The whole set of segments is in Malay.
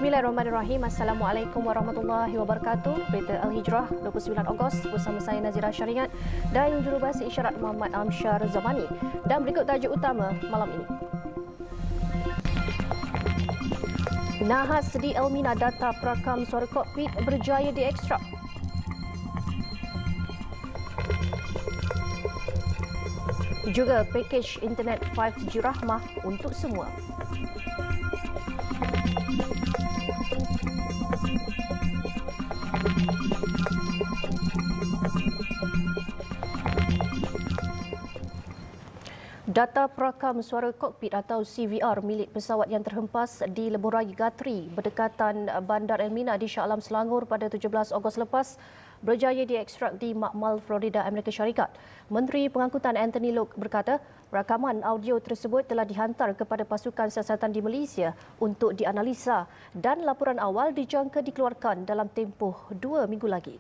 Bismillahirrahmanirrahim. Assalamualaikum warahmatullahi wabarakatuh. Berita Al-Hijrah 29 Ogos bersama saya Nazira Syariat dan jurubahasa isyarat Muhammad Amsyar Zamani. Dan berikut tajuk utama malam ini. Nahas di Elmina, data perakam suara kokpit berjaya diekstrak. Juga pakej internet 5G Rahmah untuk semua. Data perakam suara kokpit atau CVR milik pesawat yang terhempas di lebuh raya Gatri berdekatan Bandar Elmina di Shah Alam, Selangor pada 17 Ogos lepas berjaya diekstrak di Makmal, Florida, Amerika Syarikat. Menteri Pengangkutan Anthony Loke berkata, rakaman audio tersebut telah dihantar kepada pasukan siasatan di Malaysia untuk dianalisa dan laporan awal dijangka dikeluarkan dalam tempoh 2 minggu lagi.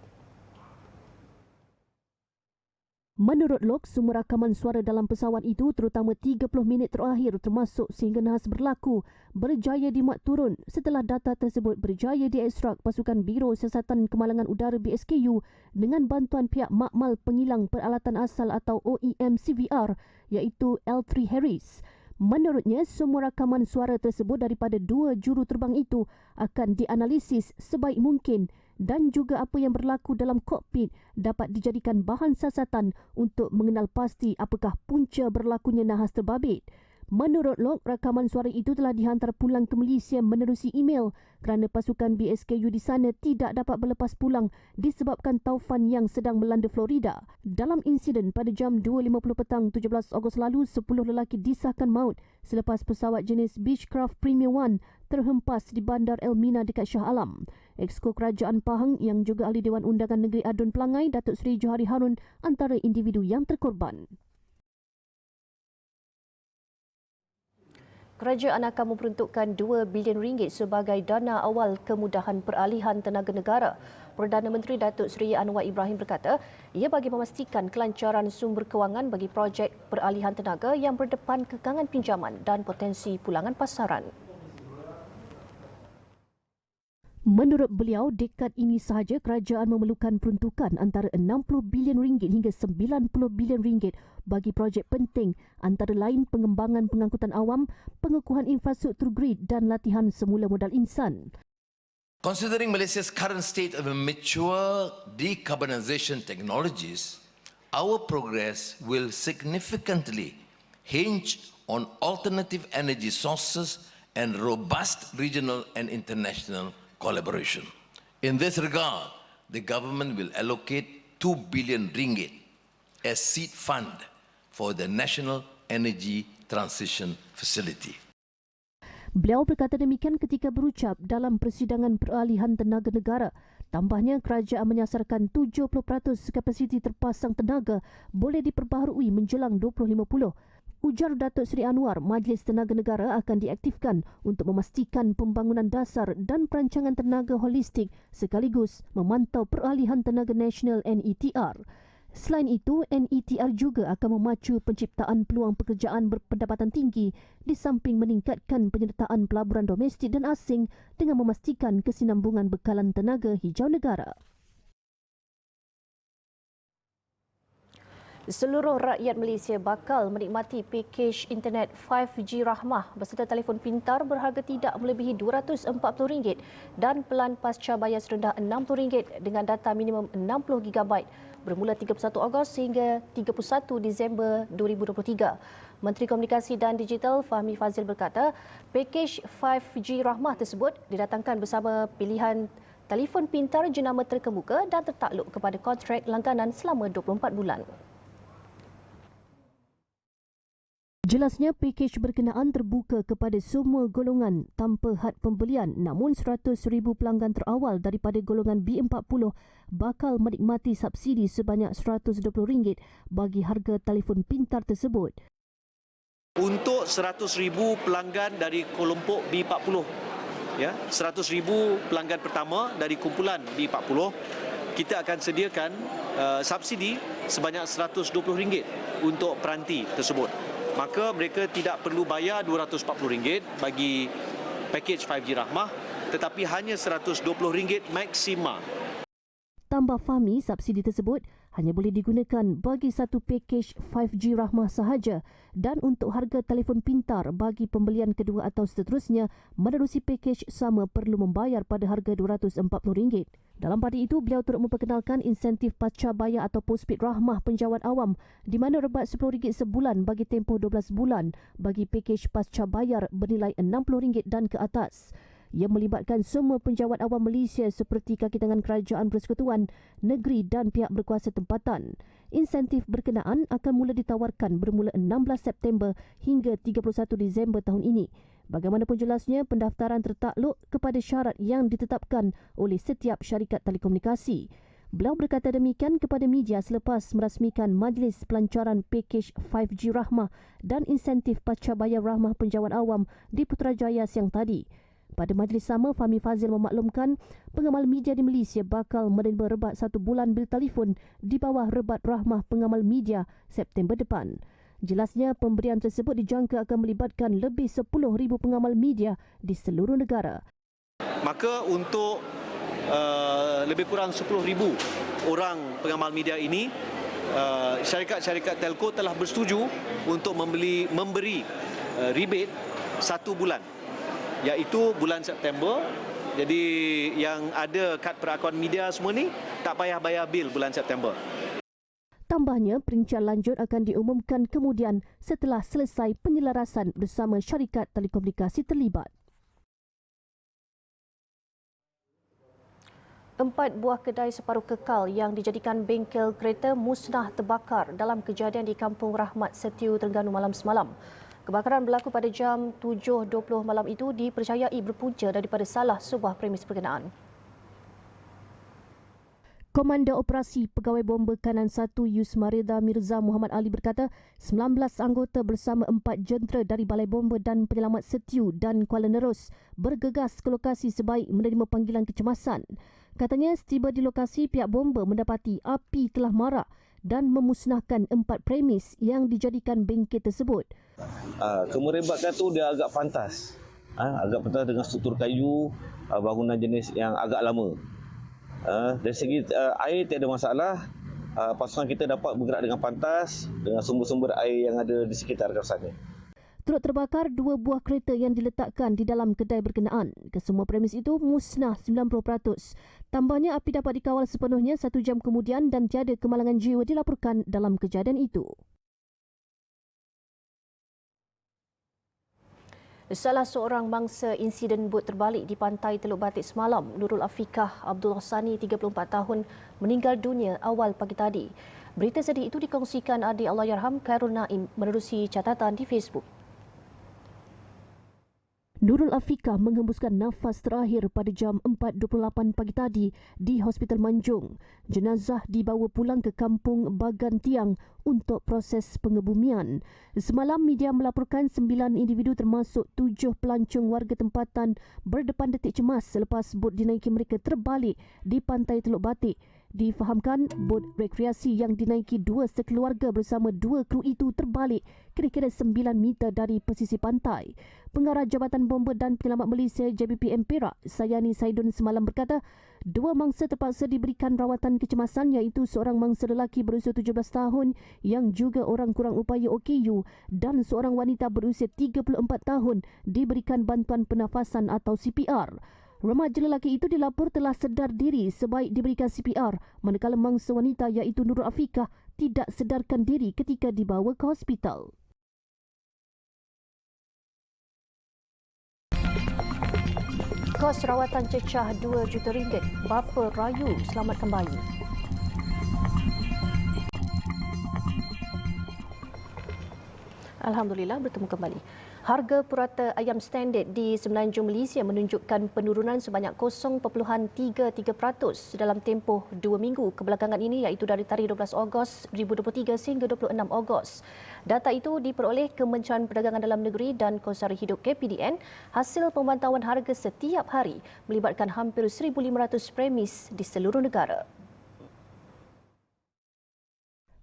Menurut Loke, semua rakaman suara dalam pesawat itu terutama 30 minit terakhir termasuk sehingga nahas berlaku berjaya dimuat turun setelah data tersebut berjaya diekstrak pasukan Biro Siasatan Kemalangan Udara BSKU dengan bantuan pihak Makmal Pengilang Peralatan Asal atau OEM CVR iaitu L3 Harris. Menurutnya, semua rakaman suara tersebut daripada 2 juruterbang itu akan dianalisis sebaik mungkin dan juga apa yang berlaku dalam kokpit dapat dijadikan bahan siasatan untuk mengenal pasti apakah punca berlakunya nahas terbabit. Menurut Loke, rakaman suara itu telah dihantar pulang ke Malaysia menerusi email kerana pasukan BSKU di sana tidak dapat berlepas pulang disebabkan taufan yang sedang melanda Florida. Dalam insiden pada jam 2.50 petang 17 Ogos lalu, 10 lelaki disahkan maut selepas pesawat jenis Beechcraft Premier One terhempas di Bandar Elmina dekat Shah Alam. Exco Kerajaan Pahang yang juga Ahli Dewan Undangan Negeri Adun Pelangai, Datuk Seri Johari Harun antara individu yang terkorban. Kerajaan akan memperuntukkan RM2 bilion sebagai dana awal kemudahan peralihan tenaga negara. Perdana Menteri Datuk Seri Anwar Ibrahim berkata, ia bagi memastikan kelancaran sumber kewangan bagi projek peralihan tenaga yang berdepan kekangan pinjaman dan potensi pulangan pasaran. Menurut beliau, dekad ini sahaja kerajaan memerlukan peruntukan antara RM60 bilion hingga RM90 bilion bagi projek penting antara lain pengembangan pengangkutan awam, pengukuhan infrastruktur grid dan latihan semula modal insan. Considering Malaysia's current state of mature decarbonisation technologies, our progress will significantly hinge on alternative energy sources and robust regional and international collaboration. In this regard, the government will allocate RM2 billion as seed fund for the National Energy Transition Facility. Beliau berkata demikian ketika berucap dalam persidangan peralihan tenaga negara. Tambahnya, kerajaan menyasarkan 70% kapasiti terpasang tenaga boleh diperbaharui menjelang 2050. Ujar Datuk Seri Anwar, Majlis Tenaga Negara akan diaktifkan untuk memastikan pembangunan dasar dan perancangan tenaga holistik sekaligus memantau peralihan tenaga nasional NETR. Selain itu, NETR juga akan memacu penciptaan peluang pekerjaan berpendapatan tinggi di samping meningkatkan penyertaan pelaburan domestik dan asing dengan memastikan kesinambungan bekalan tenaga hijau negara. Seluruh rakyat Malaysia bakal menikmati pakej internet 5G Rahmah beserta telefon pintar berharga tidak melebihi RM240 dan pelan pasca bayar serendah RM60 dengan data minimum 60GB bermula 31 Ogos hingga 31 Disember 2023. Menteri Komunikasi dan Digital Fahmi Fazil berkata, pakej 5G Rahmah tersebut didatangkan bersama pilihan telefon pintar jenama terkemuka dan tertakluk kepada kontrak langganan selama 24 bulan. Jelasnya, pakej berkenaan terbuka kepada semua golongan tanpa had pembelian, namun 100,000 pelanggan terawal daripada golongan B40 bakal menikmati subsidi sebanyak RM120 bagi harga telefon pintar tersebut. Untuk 100,000 pelanggan dari kelompok B40, ya, 100,000 pelanggan pertama dari kumpulan B40, kita akan sediakan subsidi sebanyak RM120 untuk peranti tersebut. Maka mereka tidak perlu bayar RM240 bagi pakej 5G Rahmah tetapi hanya RM120 maksima. Tambah Fahmi, subsidi tersebut hanya boleh digunakan bagi satu pakej 5G Rahmah sahaja dan untuk harga telefon pintar bagi pembelian kedua atau seterusnya menerusi pakej sama perlu membayar pada harga RM240. Dalam pada itu, beliau turut memperkenalkan insentif pasca bayar atau postpaid Rahmah penjawat awam di mana rebat RM10 sebulan bagi tempoh 12 bulan bagi pakej pasca bayar bernilai RM60 dan ke atas. Ia melibatkan semua penjawat awam Malaysia seperti kaki tangan kerajaan persekutuan, negeri dan pihak berkuasa tempatan. Insentif berkenaan akan mula ditawarkan bermula 16 September hingga 31 Disember tahun ini. Bagaimanapun jelasnya, pendaftaran tertakluk kepada syarat yang ditetapkan oleh setiap syarikat telekomunikasi. Beliau berkata demikian kepada media selepas merasmikan Majlis Pelancaran Pakej 5G Rahmah dan insentif pasca bayar Rahmah penjawat awam di Putrajaya siang tadi. Pada majlis sama, Fahmi Fazil memaklumkan pengamal media di Malaysia bakal menerima rebat 1 bulan bil telefon di bawah rebat Rahmah pengamal media September depan. Jelasnya, pemberian tersebut dijangka akan melibatkan lebih 10,000 pengamal media di seluruh negara. Maka untuk lebih kurang 10,000 orang pengamal media ini, syarikat-syarikat telco telah bersetuju untuk memberi rebate 1 bulan, iaitu bulan September. Jadi yang ada kad perakuan media semua ni tak payah bayar bil bulan September. Tambahnya, perincian lanjut akan diumumkan kemudian setelah selesai penyelarasan bersama syarikat telekomunikasi terlibat. 4 buah kedai separuh kekal yang dijadikan bengkel kereta musnah terbakar dalam kejadian di Kampung Rahmat Setiu, Terengganu malam semalam. Kebakaran berlaku pada jam 7.20 malam itu dipercayai berpunca daripada salah sebuah premis berkenaan. Komander Operasi Pegawai Bomba Kanan 1 Yusma Reza Mirza Muhammad Ali berkata 19 anggota bersama 4 jentera dari Balai Bomba dan Penyelamat Setiu dan Kuala Nerus bergegas ke lokasi sebaik menerima panggilan kecemasan. Katanya setiba di lokasi, pihak bomba mendapati api telah marak dan memusnahkan 4 premis yang dijadikan bengkel tersebut. Kemerebakan tu dia agak pantas. Agak pantas dengan struktur kayu, bangunan jenis yang agak lama. Dari segi air tiada masalah. Pasukan kita dapat bergerak dengan pantas dengan sumber-sumber air yang ada di sekitar kawasan ini. Turut terbakar 2 buah kereta yang diletakkan di dalam kedai berkenaan. Kesemua premis itu musnah 90%. Tambahnya, api dapat dikawal sepenuhnya 1 jam kemudian dan tiada kemalangan jiwa dilaporkan dalam kejadian itu. Salah seorang mangsa insiden bot terbalik di pantai Teluk Batik semalam, Nurul Afikah Abdul Rahsani, 34 tahun, meninggal dunia awal pagi tadi. Berita sedih itu dikongsikan adik Allahyarham Khairul Naim menerusi catatan di Facebook. Nurul Afikah menghembuskan nafas terakhir pada jam 4.28 pagi tadi di Hospital Manjung. Jenazah dibawa pulang ke kampung Bagan Tiang untuk proses pengebumian. Semalam, media melaporkan 9 individu termasuk 7 pelancong warga tempatan berdepan detik cemas selepas bot dinaiki mereka terbalik di pantai Teluk Batik. Difahamkan, bot rekreasi yang dinaiki 2 sekeluarga bersama 2 kru itu terbalik kira-kira 9 meter dari pesisir pantai. Pengarah Jabatan Bomba dan Penyelamat Malaysia JBPM Perak, Sayani Saidun semalam berkata, 2 mangsa terpaksa diberikan rawatan kecemasan iaitu seorang mangsa lelaki berusia 17 tahun yang juga orang kurang upaya OKU dan seorang wanita berusia 34 tahun diberikan bantuan pernafasan atau CPR. Remaja lelaki itu dilapor telah sedar diri sebaik diberikan CPR, manakala mangsa wanita iaitu Nurul Afikah tidak sedarkan diri ketika dibawa ke hospital. Kos rawatan cecah RM2 juta, bapa rayu selamatkan bayi. Alhamdulillah, bertemu kembali. Harga purata ayam standard di Semenanjung Malaysia menunjukkan penurunan sebanyak 0.33% dalam tempoh 2 minggu kebelakangan ini, iaitu dari tarikh 12 Ogos 2023 sehingga 26 Ogos. Data itu diperoleh Kementerian Perdagangan Dalam Negeri dan Kos Sara Hidup KPDN hasil pemantauan harga setiap hari melibatkan hampir 1,500 premis di seluruh negara.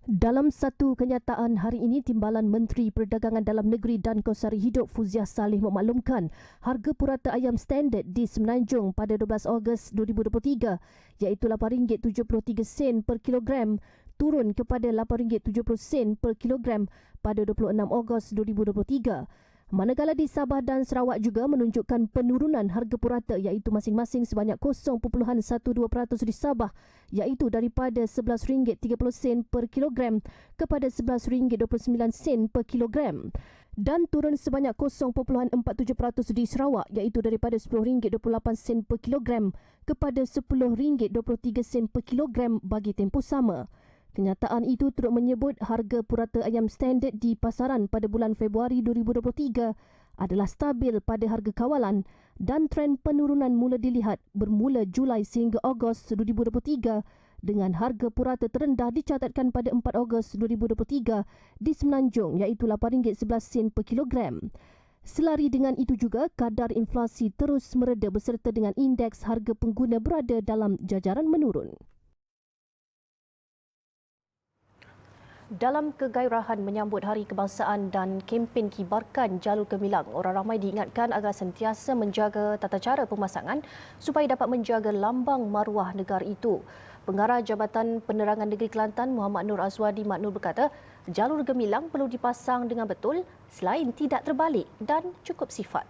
Dalam satu kenyataan hari ini, Timbalan Menteri Perdagangan Dalam Negeri dan Kosari Hidup Fuziah Saleh memaklumkan harga purata ayam standard di Semenanjung pada 12 Ogos 2023 iaitu RM8.73 per kilogram turun kepada RM8.70 per kilogram pada 26 Ogos 2023. Manakala di Sabah dan Sarawak juga menunjukkan penurunan harga purata iaitu masing-masing sebanyak 0.12% di Sabah iaitu daripada RM11.30 per kilogram kepada RM11.29 per kilogram dan turun sebanyak 0.47% di Sarawak iaitu daripada RM10.28 per kilogram kepada RM10.23 per kilogram bagi tempoh sama. Kenyataan itu turut menyebut harga purata ayam standard di pasaran pada bulan Februari 2023 adalah stabil pada harga kawalan dan trend penurunan mula dilihat bermula Julai sehingga Ogos 2023 dengan harga purata terendah dicatatkan pada 4 Ogos 2023 di Semenanjung iaitu RM8.11 per kilogram. Selari dengan itu juga, kadar inflasi terus mereda beserta dengan indeks harga pengguna berada dalam jajaran menurun. Dalam kegairahan menyambut Hari Kebangsaan dan kempen Kibarkan Jalur Gemilang, orang ramai diingatkan agar sentiasa menjaga tata cara pemasangan supaya dapat menjaga lambang maruah negara itu. Pengarah Jabatan Penerangan Negeri Kelantan Muhammad Nur Azwadi Mak Nur berkata, jalur gemilang perlu dipasang dengan betul selain tidak terbalik dan cukup sifat.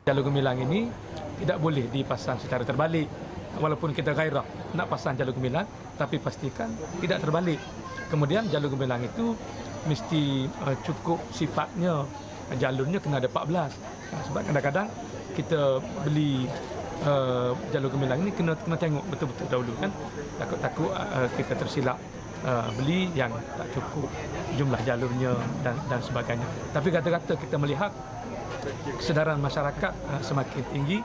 Jalur gemilang ini tidak boleh dipasang secara terbalik. Walaupun kita gairah nak pasang jalur gemilang, tapi pastikan tidak terbalik. Kemudian jalur gemilang itu mesti cukup sifatnya, jalurnya kena ada 14. Sebab kadang-kadang kita beli jalur gemilang ini kena tengok betul-betul dahulu kan. Takut-takut kita tersilap beli yang tak cukup jumlah jalurnya dan sebagainya. Tapi kata-kata kita melihat kesedaran masyarakat semakin tinggi.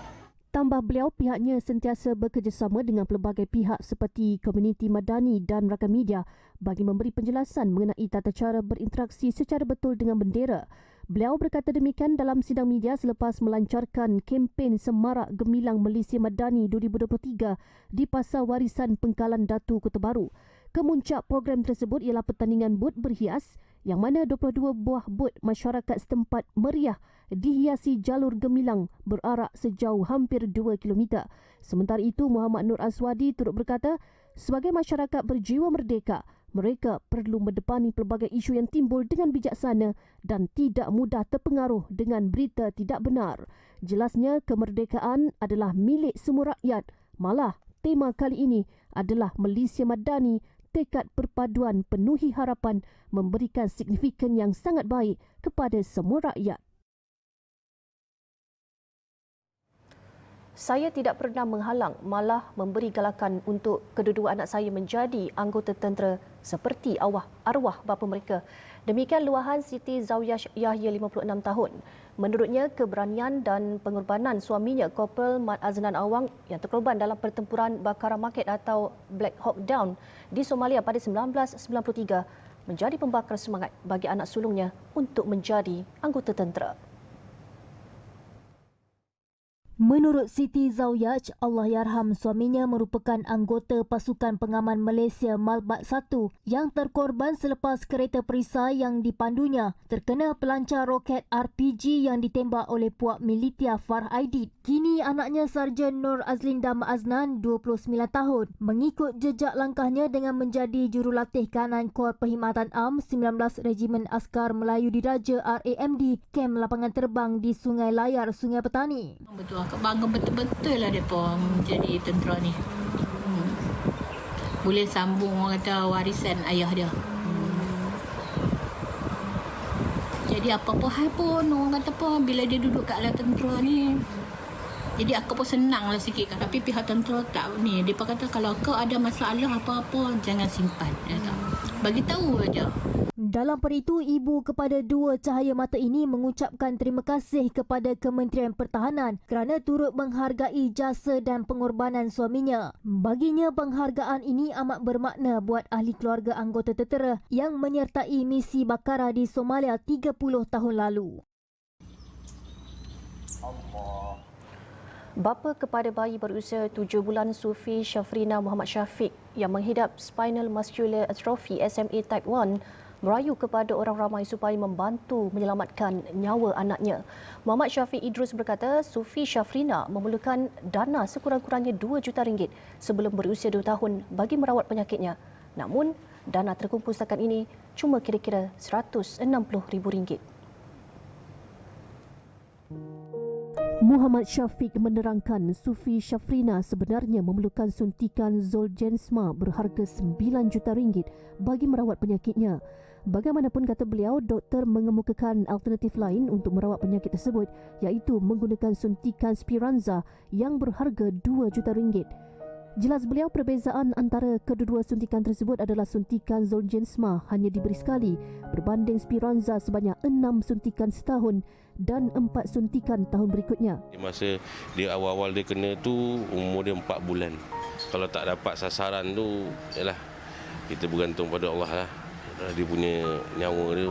Tambah beliau, pihaknya sentiasa bekerjasama dengan pelbagai pihak seperti komuniti madani dan rakan media bagi memberi penjelasan mengenai tata cara berinteraksi secara betul dengan bendera. Beliau berkata demikian dalam sidang media selepas melancarkan kempen Semarak Gemilang Malaysia Madani 2023 di Pasar Warisan Pengkalan Datu Kota Baru. Kemuncak program tersebut ialah pertandingan bot berhias yang mana 22 buah bot masyarakat setempat meriah dihiasi jalur gemilang berarak sejauh hampir 2 km. Sementara itu, Muhammad Nur Azwadi turut berkata, sebagai masyarakat berjiwa merdeka, mereka perlu mendepani pelbagai isu yang timbul dengan bijaksana dan tidak mudah terpengaruh dengan berita tidak benar. Jelasnya, kemerdekaan adalah milik semua rakyat. Malah, tema kali ini adalah Malaysia Madani, tekad perpaduan penuhi harapan memberikan signifikan yang sangat baik kepada semua rakyat. Saya tidak pernah menghalang, malah memberi galakan untuk kedua-dua anak saya menjadi anggota tentera seperti arwah bapa mereka. Demikian luahan Siti Zawiyah Yahya 56 tahun. Menurutnya, keberanian dan pengorbanan suaminya Korporal Mat Aznan Awang yang terkorban dalam pertempuran Bakara Market atau Black Hawk Down di Somalia pada 1993 menjadi pembakar semangat bagi anak sulungnya untuk menjadi anggota tentera. Menurut Siti Zawiyah, Allahyarham, suaminya merupakan anggota pasukan pengaman Malaysia Malbat 1 yang terkorban selepas kereta perisai yang dipandunya terkena pelancar roket RPG yang ditembak oleh puak militia Far Aidid. Kini anaknya Sarjan Nur Azlinda Aznan, 29 tahun, mengikut jejak langkahnya dengan menjadi jurulatih kanan Kor Perkhidmatan Am 19 Regimen Askar Melayu Diraja RAMD, kem lapangan terbang di Sungai Layar, Sungai Petani. Betul, akak bangga betul-betul lah mereka menjadi tentera ni. Boleh sambung orang kata warisan ayah dia. Jadi apa-apa hal pun orang kata apa bila dia duduk kat dalam tentera ni. Jadi aku pun senang lah sikit kan. Tapi pihak tentera tak ni. Dia kata kalau kau ada masalah apa-apa jangan simpan. Bagi tahu aja. Dalam pada itu, ibu kepada dua cahaya mata ini mengucapkan terima kasih kepada Kementerian Pertahanan kerana turut menghargai jasa dan pengorbanan suaminya. Baginya, penghargaan ini amat bermakna buat ahli keluarga anggota tentera yang menyertai misi Bakara di Somalia 30 tahun lalu. Bapa kepada bayi berusia 7 bulan Sufi Syafrina Muhammad Syafiq yang menghidap Spinal Muscular Atrophy SMA Type 1 merayu kepada orang ramai supaya membantu menyelamatkan nyawa anaknya. Muhammad Syafiq Idrus berkata Sufi Syafrina memerlukan dana sekurang-kurangnya RM2 juta sebelum berusia 2 tahun bagi merawat penyakitnya. Namun, dana terkumpul setakat ini cuma kira-kira RM160,000. Muhammad Syafiq menerangkan Sufi Syafrina sebenarnya memerlukan suntikan Zolgensma berharga RM9 juta bagi merawat penyakitnya. Bagaimanapun kata beliau, doktor mengemukakan alternatif lain untuk merawat penyakit tersebut iaitu menggunakan suntikan Spiranza yang berharga RM2 juta. Jelas beliau perbezaan antara kedua-dua suntikan tersebut adalah suntikan Zolgensma hanya diberi sekali berbanding Spiranza sebanyak 6 suntikan setahun dan 4 suntikan tahun berikutnya. Masa dia awal-awal dia kena tu umur dia 4 bulan. Kalau tak dapat sasaran tu, yalah kita bergantung pada Allah lah. Dia punya nyawa dia.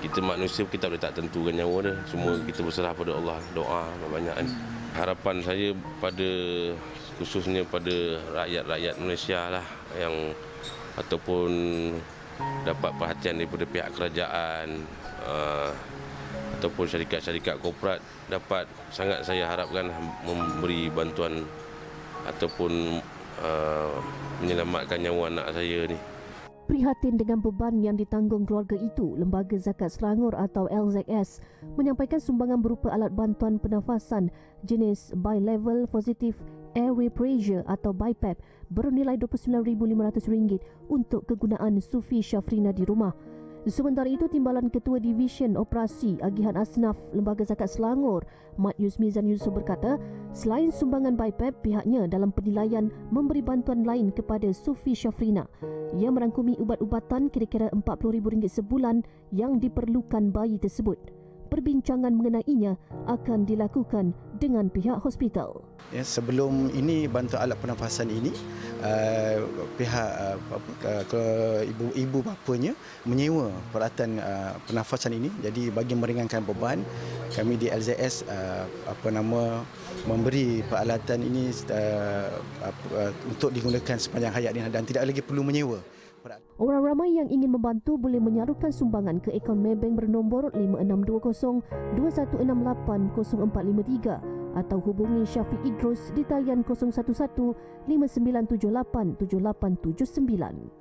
Kita manusia kita boleh tak tentukan nyawa dia. Semua kita berserah pada Allah. Doa banyak kan. Harapan saya pada khususnya pada rakyat-rakyat Malaysia lah yang ataupun dapat perhatian daripada pihak kerajaan ataupun syarikat-syarikat korporat dapat sangat saya harapkan memberi bantuan ataupun menyelamatkan nyawa anak saya ni. Prihatin dengan beban yang ditanggung keluarga itu, Lembaga Zakat Selangor atau LZS menyampaikan sumbangan berupa alat bantuan pernafasan jenis Bi-Level Positive Airway Pressure atau BiPAP bernilai RM29,500 untuk kegunaan Sufi Syafrina di rumah. Sementara itu, Timbalan Ketua Divisyen Operasi Agihan Asnaf Lembaga Zakat Selangor, Mat Yusmizan Yusof berkata, selain sumbangan BiPAP, pihaknya dalam penilaian memberi bantuan lain kepada Sufi Syafrina. Ia merangkumi ubat-ubatan kira-kira RM40,000 sebulan yang diperlukan bayi tersebut. Perbincangan mengenainya akan dilakukan dengan pihak hospital. Ya, sebelum ini bantuan alat pernafasan ini pihak ibu bapanya menyewa peralatan pernafasan ini. Jadi bagi meringankan beban, kami di LZS memberi peralatan ini untuk digunakan sepanjang hayat ini dan tidak lagi perlu menyewa. Orang ramai yang ingin membantu boleh menyarukan sumbangan ke akaun Maybank bernombor 5620-21680453 atau hubungi Syafiq Idrus di talian 011-5978-7879.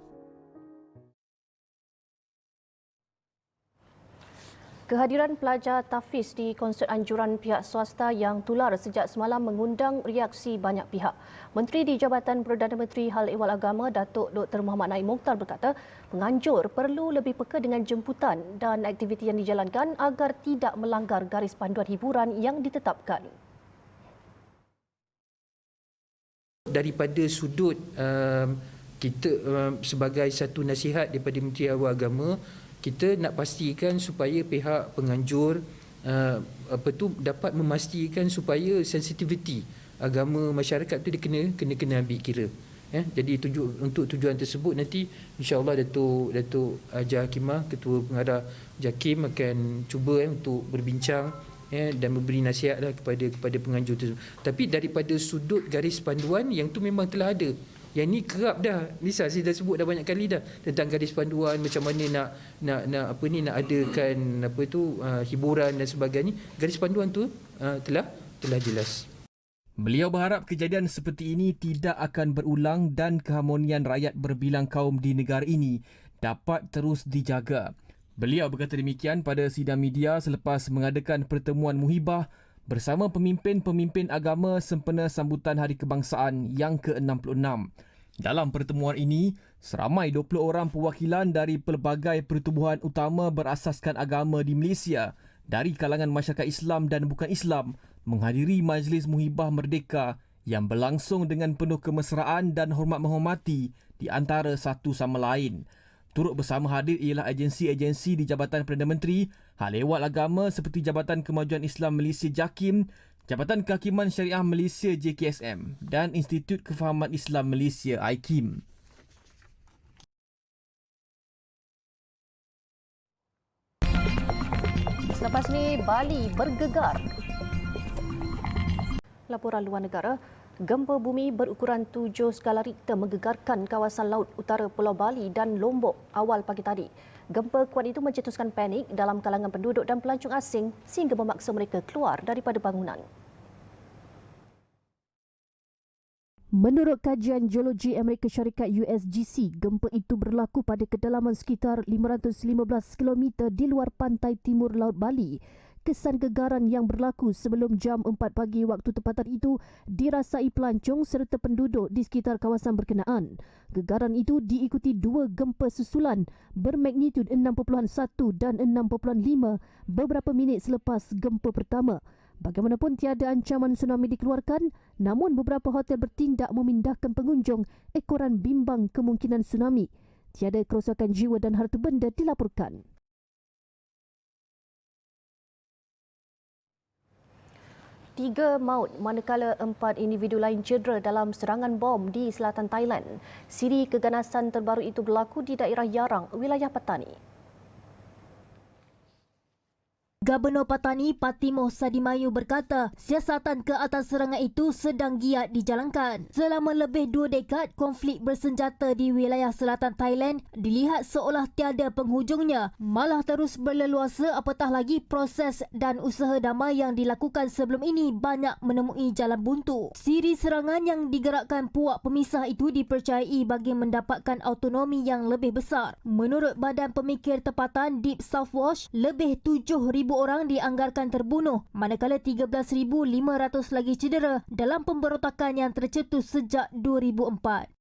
Kehadiran pelajar tahfiz di konsert anjuran pihak swasta yang tular sejak semalam mengundang reaksi banyak pihak. Menteri di Jabatan Perdana Menteri Hal Ehwal Agama Datuk Dr. Muhammad Naim Mokhtar berkata, penganjur perlu lebih peka dengan jemputan dan aktiviti yang dijalankan agar tidak melanggar garis panduan hiburan yang ditetapkan. Daripada sudut kita sebagai satu nasihat daripada Menteri Awal Agama, kita nak pastikan supaya pihak penganjur dapat memastikan supaya sensitiviti agama masyarakat tu dia kena ambil kira. Jadi untuk tujuan tersebut nanti insya-Allah Datuk Haji Hakimah, Ketua Pengarah JAKIM akan cuba untuk berbincang dan memberi nasihatlah kepada penganjur tersebut. Tapi daripada sudut garis panduan yang tu memang telah ada. Yang ni kerap dah, Lisa saya dah sebut dah banyak kali dah tentang garis panduan macam mana nak adakan hiburan dan sebagainya. Garis panduan tu telah jelas. Beliau berharap kejadian seperti ini tidak akan berulang dan keharmonian rakyat berbilang kaum di negara ini dapat terus dijaga. Beliau berkata demikian pada sidang media selepas mengadakan pertemuan muhibah bersama pemimpin-pemimpin agama sempena sambutan Hari Kebangsaan yang ke-66. Dalam pertemuan ini, seramai 20 orang perwakilan dari pelbagai pertubuhan utama berasaskan agama di Malaysia dari kalangan masyarakat Islam dan bukan Islam menghadiri Majlis Muhibah Merdeka yang berlangsung dengan penuh kemesraan dan hormat menghormati di antara satu sama lain. Turut bersama hadir ialah agensi-agensi di Jabatan Perdana Menteri, Hal Ehwal Agama seperti Jabatan Kemajuan Islam Malaysia JAKIM, Jabatan Kehakiman Syariah Malaysia JKSM dan Institut Kefahaman Islam Malaysia IKIM. Selepas ini, Bali bergegar. Laporan luar negara, gempa bumi berukuran 7 skala Richter menggegarkan kawasan laut utara Pulau Bali dan Lombok awal pagi tadi. Gempa kuat itu mencetuskan panik dalam kalangan penduduk dan pelancong asing sehingga memaksa mereka keluar daripada bangunan. Menurut kajian geologi Amerika Syarikat USGC, gempa itu berlaku pada kedalaman sekitar 515 km di luar pantai timur Laut Bali. Kesan gegaran yang berlaku sebelum jam 4 pagi waktu tempatan itu dirasai pelancong serta penduduk di sekitar kawasan berkenaan. Gegaran itu diikuti 2 gempa susulan bermagnitud 6.1 dan 6.5 beberapa minit selepas gempa pertama. Bagaimanapun tiada ancaman tsunami dikeluarkan, namun beberapa hotel bertindak memindahkan pengunjung ekoran bimbang kemungkinan tsunami. Tiada kerosakan jiwa dan harta benda dilaporkan. Tiga maut manakala 4 individu lain cedera dalam serangan bom di selatan Thailand. Siri keganasan terbaru itu berlaku di daerah Yarang, wilayah Patani. Gubernur Patani Patimoh Sadimayu berkata siasatan ke atas serangan itu sedang giat dijalankan. Selama lebih 2 dekad, konflik bersenjata di wilayah selatan Thailand dilihat seolah tiada penghujungnya, malah terus berleluasa apatah lagi proses dan usaha damai yang dilakukan sebelum ini banyak menemui jalan buntu. Siri serangan yang digerakkan puak pemisah itu dipercayai bagi mendapatkan autonomi yang lebih besar. Menurut Badan Pemikir Tempatan Deep South Watch, lebih 7,000 orang dianggarkan terbunuh, manakala 13,500 lagi cedera dalam pemberontakan yang tercetus sejak 2004.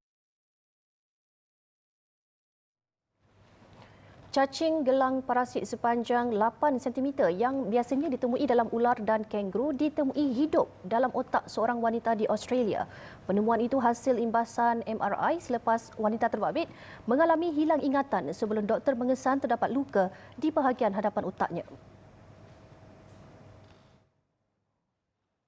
Cacing gelang parasit sepanjang 8 cm yang biasanya ditemui dalam ular dan kanguru ditemui hidup dalam otak seorang wanita di Australia. Penemuan itu hasil imbasan MRI selepas wanita terbabit mengalami hilang ingatan sebelum doktor mengesan terdapat luka di bahagian hadapan otaknya.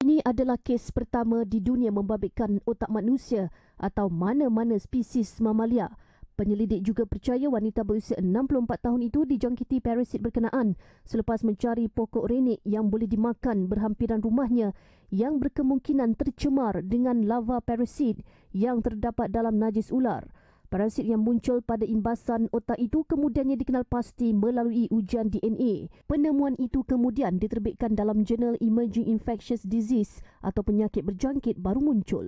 Ini adalah kes pertama di dunia membabitkan otak manusia atau mana-mana spesies mamalia. Penyelidik juga percaya wanita berusia 64 tahun itu dijangkiti parasit berkenaan selepas mencari pokok renik yang boleh dimakan berhampiran rumahnya yang berkemungkinan tercemar dengan lava parasit yang terdapat dalam najis ular. Parasit yang muncul pada imbasan otak itu kemudiannya dikenal pasti melalui ujian DNA. Penemuan itu kemudian diterbitkan dalam jurnal Emerging Infectious Disease atau penyakit berjangkit baru muncul.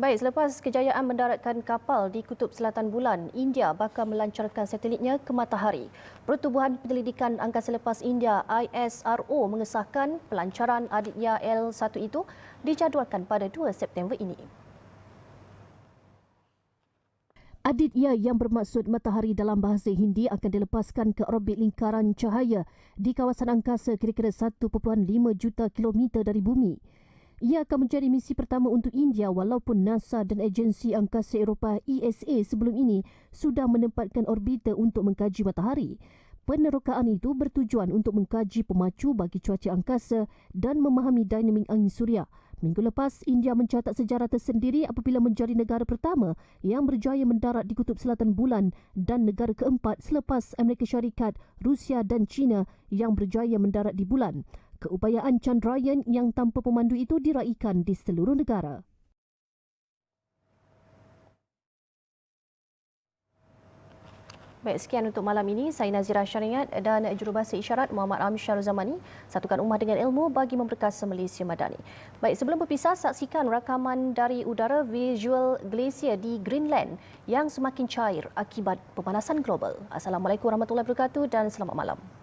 Baik, selepas kejayaan mendaratkan kapal di Kutub Selatan Bulan, India bakal melancarkan satelitnya ke Matahari. Pertubuhan Penyelidikan Angkasa Lepas India ISRO mengesahkan pelancaran Aditya L1 itu dijadualkan pada 2 September ini. Aditya yang bermaksud matahari dalam bahasa Hindi akan dilepaskan ke orbit lingkaran cahaya di kawasan angkasa kira-kira 1.5 juta kilometer dari bumi. Ia akan menjadi misi pertama untuk India walaupun NASA dan Agensi Angkasa Eropah ESA sebelum ini sudah menempatkan orbiter untuk mengkaji matahari. Penerokaan itu bertujuan untuk mengkaji pemacu bagi cuaca angkasa dan memahami dinamik angin suria. Minggu lepas, India mencatat sejarah tersendiri apabila menjadi negara pertama yang berjaya mendarat di Kutub Selatan Bulan dan negara keempat selepas Amerika Syarikat, Rusia dan China yang berjaya mendarat di bulan. Keupayaan Chandrayaan yang tanpa pemandu itu diraikan di seluruh negara. Baik, sekian untuk malam ini. Saya Nazira Syariat dan Jurubahasa Isyarat Muhammad Amsyar Zamani satukan ummah dengan ilmu bagi memperkasa Malaysia Madani. Baik, sebelum berpisah, saksikan rakaman dari udara visual glasier di Greenland yang semakin cair akibat pemanasan global. Assalamualaikum warahmatullahi wabarakatuh dan selamat malam.